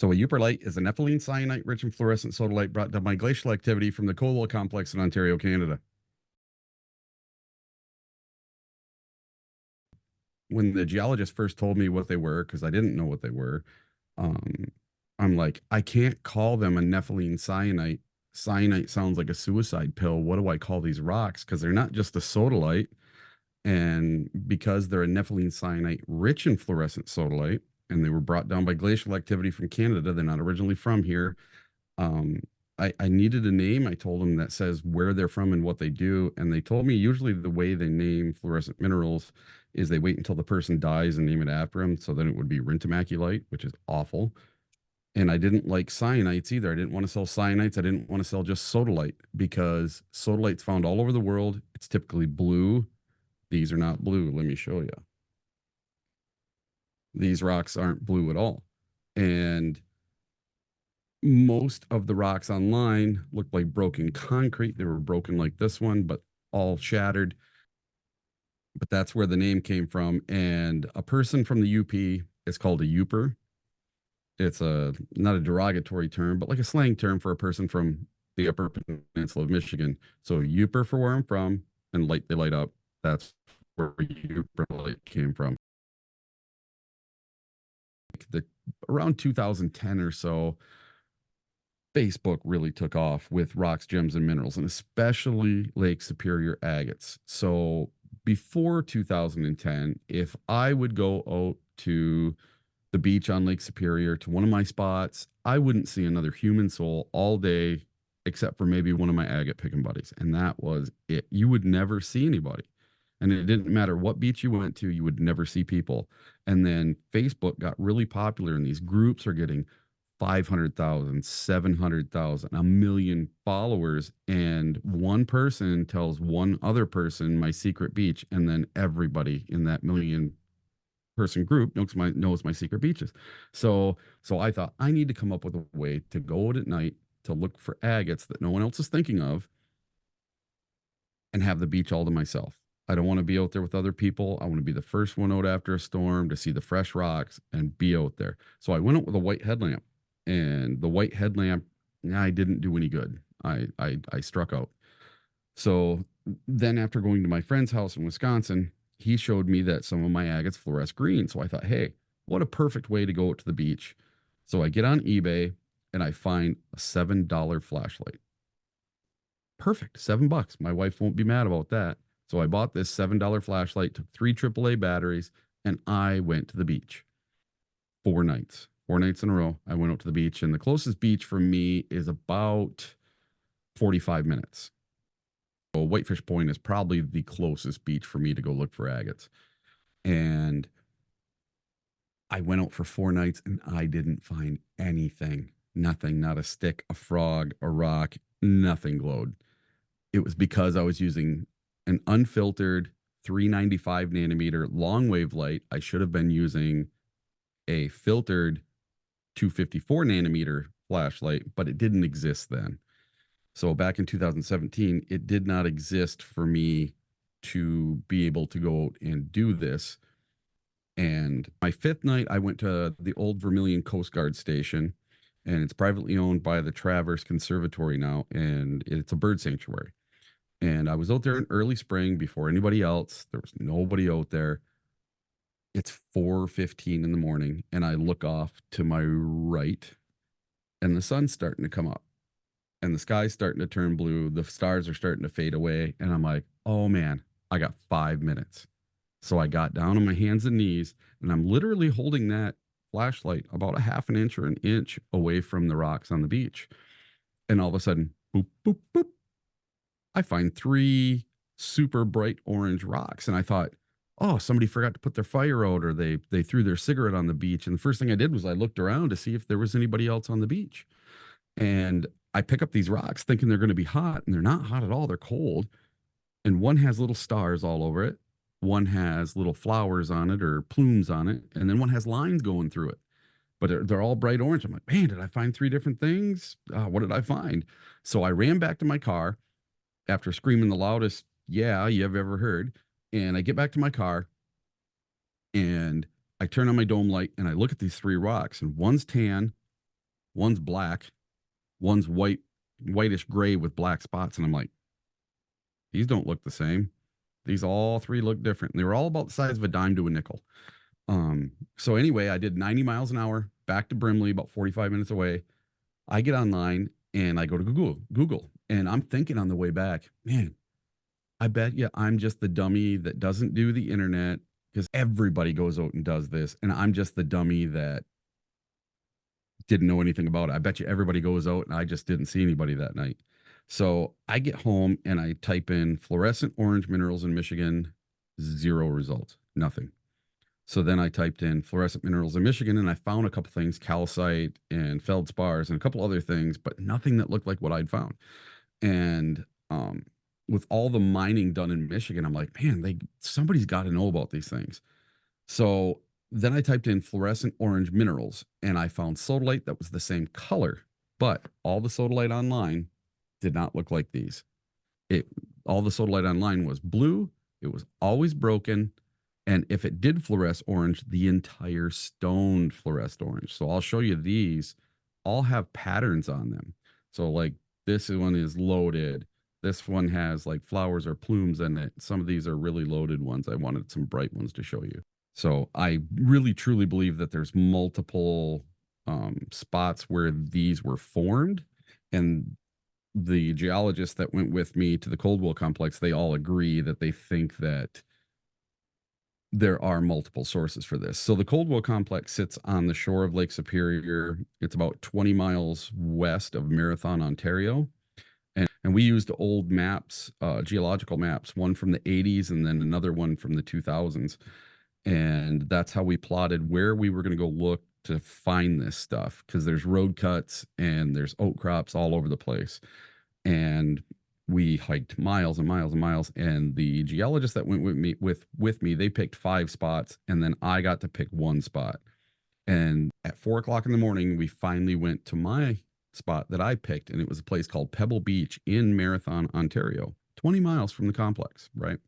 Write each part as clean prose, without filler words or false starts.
So a Yooperlite is a nepheline cyanite rich in fluorescent sodalite brought down by glacial activity from the Cayuga complex in Ontario, Canada. When the geologist first told me what they were, because I didn't know what they were, um, I'm like, I can't call them a nepheline cyanite. Cyanite sounds like a suicide pill. What do I call these rocks? Because they're not just a sodalite. And because they're a nepheline cyanite rich in fluorescent sodalite, and they were brought down by glacial activity from Canada, they're not originally from here. Um, I needed a name. I told them that says where they're from and what they do. And they told me usually the way they name fluorescent minerals is they wait until the person dies and name it after them. So then it would be rintomaculite, which is awful. And I didn't like cyanites either. I didn't want to sell cyanites. I didn't want to sell just sodalite because sodalite's found all over the world. It's typically blue. These are not blue. Let me show you. These rocks aren't blue at all. And most of the rocks online looked like broken concrete. They were broken like this one, but all shattered. But that's where the name came from. And a person from the UP is called a Yooper. It's a not a derogatory term, but like a slang term for a person from the Upper Peninsula of Michigan. So Yooper for where I'm from, and light they light up. That's where Yooperlite came from. The around 2010 or so, Facebook really took off with rocks, gems, and minerals, and especially Lake Superior agates. So before 2010, if I would go out to the beach on Lake Superior to one of my spots, I wouldn't see another human soul all day except for maybe one of my agate picking buddies. And that was it. You would never see anybody. And it didn't matter what beach you went to, you would never see people. And then Facebook got really popular, and these groups are getting 500,000, 700,000, a million followers. And one person tells one other person my secret beach, and then everybody in that million person group knows my secret beaches. So I thought I need to come up with a way to go out at night to look for agates that no one else is thinking of and have the beach all to myself. I don't want to be out there with other people. I want to be the first one out after a storm to see the fresh rocks and be out there. So I went out with a white headlamp, and the white headlamp, I didn't do any good. I struck out. So then after going to my friend's house in Wisconsin, he showed me that some of my agates fluoresce green. So I thought, hey, what a perfect way to go out to the beach. So I get on eBay and I find a $7 flashlight. Perfect. $7. My wife won't be mad about that. So I bought this $7 flashlight, took 3 AAA batteries, and I went to the beach 4 nights. 4 nights in a row. I went out to the beach, and the closest beach from me is about 45 minutes. So Whitefish Point is probably the closest beach for me to go look for agates. And I went out for 4 nights and I didn't find anything. Nothing, not a stick, a frog, a rock, nothing glowed. It was because I was using an unfiltered 395 nanometer long wave light. I should have been using a filtered 254 nanometer flashlight, but it didn't exist then. So back in 2017, it did not exist for me to be able to go out and do this. And my 5th night, I went to the old Vermilion Coast Guard station, and it's privately owned by the Traverse Conservatory now, and it's a bird sanctuary. And I was out there in early spring before anybody else. There was nobody out there. It's 4:15 in the morning, and I look off to my right, and the sun's starting to come up, and the sky's starting to turn blue. The stars are starting to fade away, and I'm like, oh man, I got 5 minutes. So I got down on my hands and knees, and I'm literally holding that flashlight about a half an inch or an inch away from the rocks on the beach. And all of a sudden, boop, boop, boop, I find 3 super bright orange rocks. And I thought, oh, somebody forgot to put their fire out, or they threw their cigarette on the beach. And the first thing I did was I looked around to see if there was anybody else on the beach. And I pick up these rocks thinking they're going to be hot, and they're not hot at all. They're cold. And one has little stars all over it. One has little flowers on it or plumes on it. And then one has lines going through it. But they're all bright orange. I'm like, man, did I find 3 different things? What did I find? So I ran back to my car after screaming the loudest, yeah, you've ever heard. And I get back to my car and I turn on my dome light and I look at these 3 rocks, and one's tan, One's black, one's whitish gray with black spots. And I'm like, these don't look the same. These all three look different. And they were all about the size of a dime to a nickel. So anyway, I did 90 miles an hour back to Brimley, about 45 minutes away. I get online and I go to Google, and I'm thinking on the way back, man, I bet you I'm just the dummy that doesn't do the internet because everybody goes out and does this. And I'm just the dummy that didn't know anything about it. I bet you everybody goes out and I just didn't see anybody that night. So I get home and I type in fluorescent orange minerals in Michigan, zero results, nothing. So then I typed in fluorescent minerals in Michigan and I found a couple things, calcite and feldspars and a couple other things, but nothing that looked like what I'd found. And with all the mining done in Michigan, I'm like, man, somebody's got to know about these things. So then I typed in fluorescent orange minerals and I found sodalite that was the same color, but all the sodalite online did not look like these. All the sodalite online was blue. It was always broken. And if it did fluoresce orange, the entire stone fluoresced orange. So I'll show you these all have patterns on them. So like this one is loaded. This one has like flowers or plumes in it. Some of these are really loaded ones. I wanted some bright ones to show you. So I really truly believe that there's multiple spots where these were formed, and the geologists that went with me to the Coldwell complex, they all agree that they think that there are multiple sources for this. So the Coldwell complex sits on the shore of Lake Superior. It's about 20 miles west of Marathon, Ontario. And we used old maps, geological maps, one from the 80s and then another one from the 2000s. And that's how we plotted where we were going to go look to find this stuff, because there's road cuts and there's oat crops all over the place. And we hiked miles and miles and miles. And the geologist that went with me, they picked 5 spots, and then I got to pick 1 spot. And at 4 o'clock in the morning, we finally went to my spot that I picked, and it was a place called Pebble Beach in Marathon, Ontario, 20 miles from the complex, right?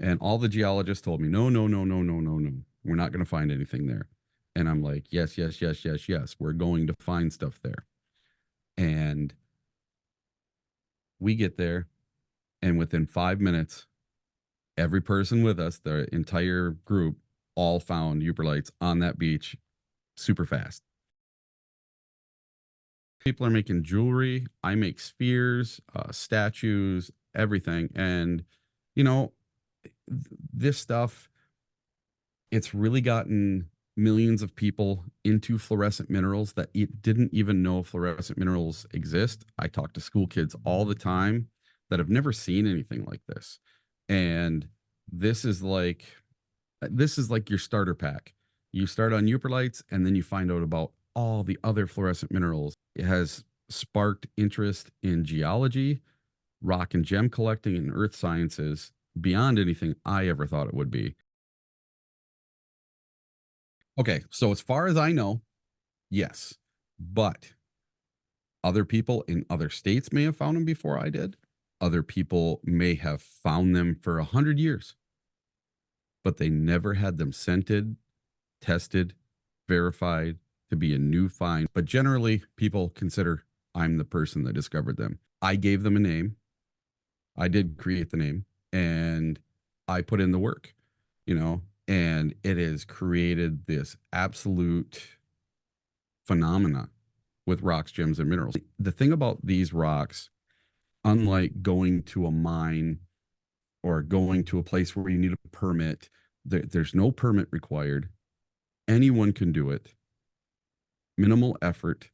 And all the geologists told me, no, no, no, no, no, no, no. We're not going to find anything there. And I'm like, yes, yes, yes, yes, yes. We're going to find stuff there. And we get there, and within 5 minutes, every person with us, the entire group, all found Yooperlites on that beach super fast. People are making jewelry. I make spheres, statues, everything. And, you know, this stuff, it's really gotten millions of people into fluorescent minerals that didn't even know fluorescent minerals exist. I talk to school kids all the time that have never seen anything like this. And this is like your starter pack. You start on Yooperlites and then you find out about all the other fluorescent minerals. It has sparked interest in geology, rock and gem collecting, and earth sciences beyond anything I ever thought it would be. Okay, so as far as I know, yes, but other people in other states may have found them before I did. Other people may have found them for 100 years, but they never had them scented, tested, verified to be a new find. But generally, people consider I'm the person that discovered them. I gave them a name. I did create the name, and I put in the work, and it has created this absolute phenomena with rocks, gems, and minerals. The thing about these rocks, unlike going to a mine or going to a place where you need a permit, there's no permit required. Anyone can do it. Minimal effort.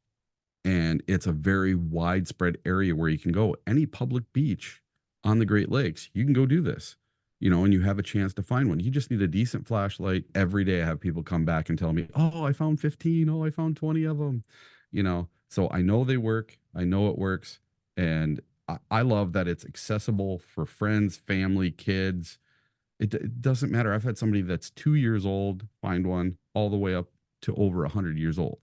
And it's a very widespread area where you can go. Any public beach on the Great Lakes, you can go do this, and you have a chance to find one. You just need a decent flashlight. Every day I have people come back and tell me, oh, I found 15. Oh, I found 20 of them, So I know they work. I know it works. And I love that it's accessible for friends, family, kids. It doesn't matter. I've had somebody that's 2 years old find one all the way up to over 100 years old.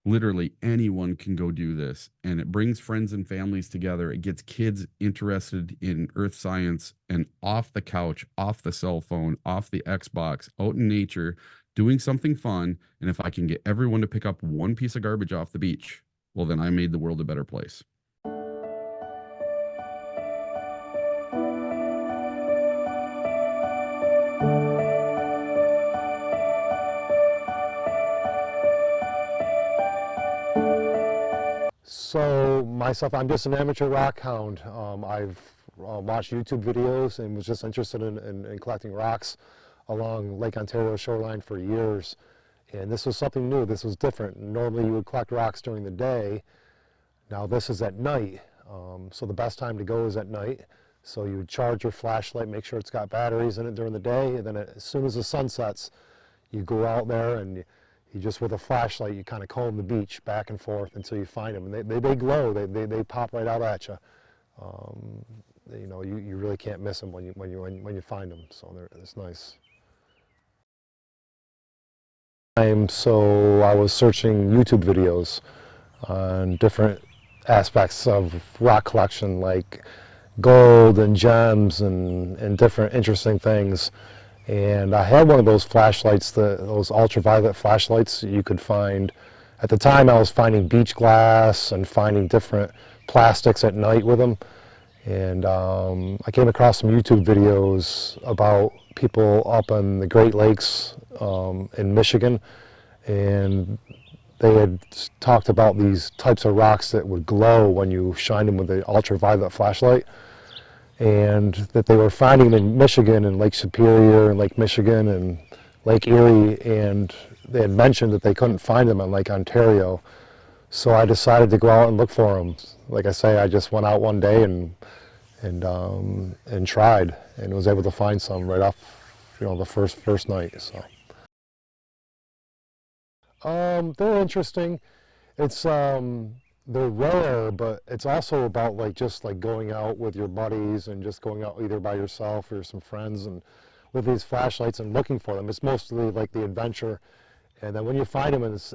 Literally anyone can go do this, and it brings friends and families together. It gets kids interested in earth science and off the couch, off the cell phone, off the Xbox, out in nature, doing something fun. And if I can get everyone to pick up one piece of garbage off the beach, well, then I made the world a better place. So myself, I'm just an amateur rock hound. I've watched YouTube videos and was just interested in collecting rocks along Lake Ontario shoreline for years. And this was something new. This was different. Normally you would collect rocks during the day. Now this is at night. So the best time to go is at night. So you would charge your flashlight, make sure it's got batteries in it during the day, and then as soon as the sun sets, you go out there and you just, with a flashlight, you kind of comb the beach back and forth until you find them. And they glow. They pop right out at you. You know, you really can't miss them when you find them. So it's nice. So I was searching YouTube videos on different aspects of rock collection, like gold and gems and different interesting things. And I had one of those flashlights, those ultraviolet flashlights you could find. At the time I was finding beach glass and finding different plastics at night with them. And I came across some YouTube videos about people up in the Great Lakes in Michigan. And they had talked about these types of rocks that would glow when you shine them with the ultraviolet flashlight. And that they were finding them in Michigan and Lake Superior and Lake Michigan and Lake Erie, and they had mentioned that they couldn't find them in Lake Ontario. So I decided to go out and look for them. Like I say, I just went out one day and tried, and was able to find some right off, you know, the first night. So they're interesting. It's they're rare, but it's also about just going out with your buddies and just going out either by yourself or some friends and with these flashlights and looking for them. It's mostly like the adventure, and then when you find them, it's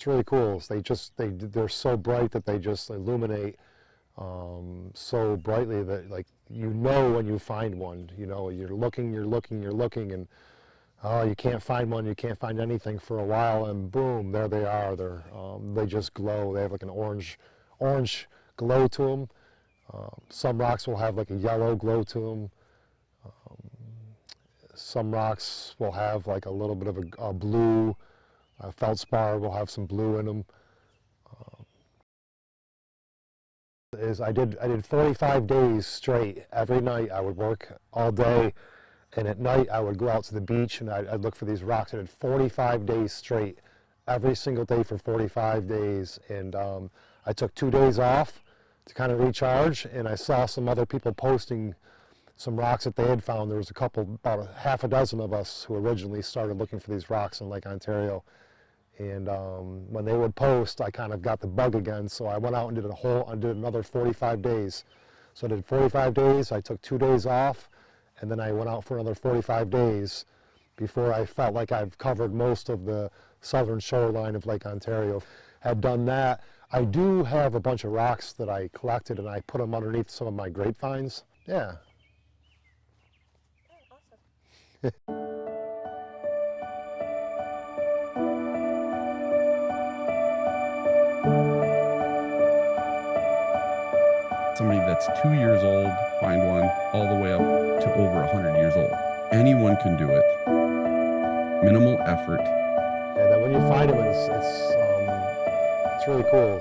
really cool. They're so bright that they just illuminate so brightly that, like, you know when you find one. You know, you're looking, and you can't find one, you can't find anything for a while, and boom, there they are. They just glow. They have like an orange glow to them. Some rocks will have like a yellow glow to them. Some rocks will have like a little bit of a blue. Feldspar will have some blue in them. I did 45 days straight. Every night I would work all day. And at night, I would go out to the beach and I'd look for these rocks. I did 45 days straight, every single day for 45 days. And I took 2 days off to kind of recharge. And I saw some other people posting some rocks that they had found. There was about a half a dozen of us who originally started looking for these rocks in Lake Ontario. And when they would post, I kind of got the bug again. So I went out and did another 45 days. So I did 45 days. I took 2 days off. And then I went out for another 45 days before I felt like I've covered most of the southern shoreline of Lake Ontario. Had done that. I do have a bunch of rocks that I collected, and I put them underneath some of my grapevines. Yeah. Somebody that's 2 years old, find one, all the way up to over 100 years old. Anyone can do it. Minimal effort. And then when you find them, it's really cool.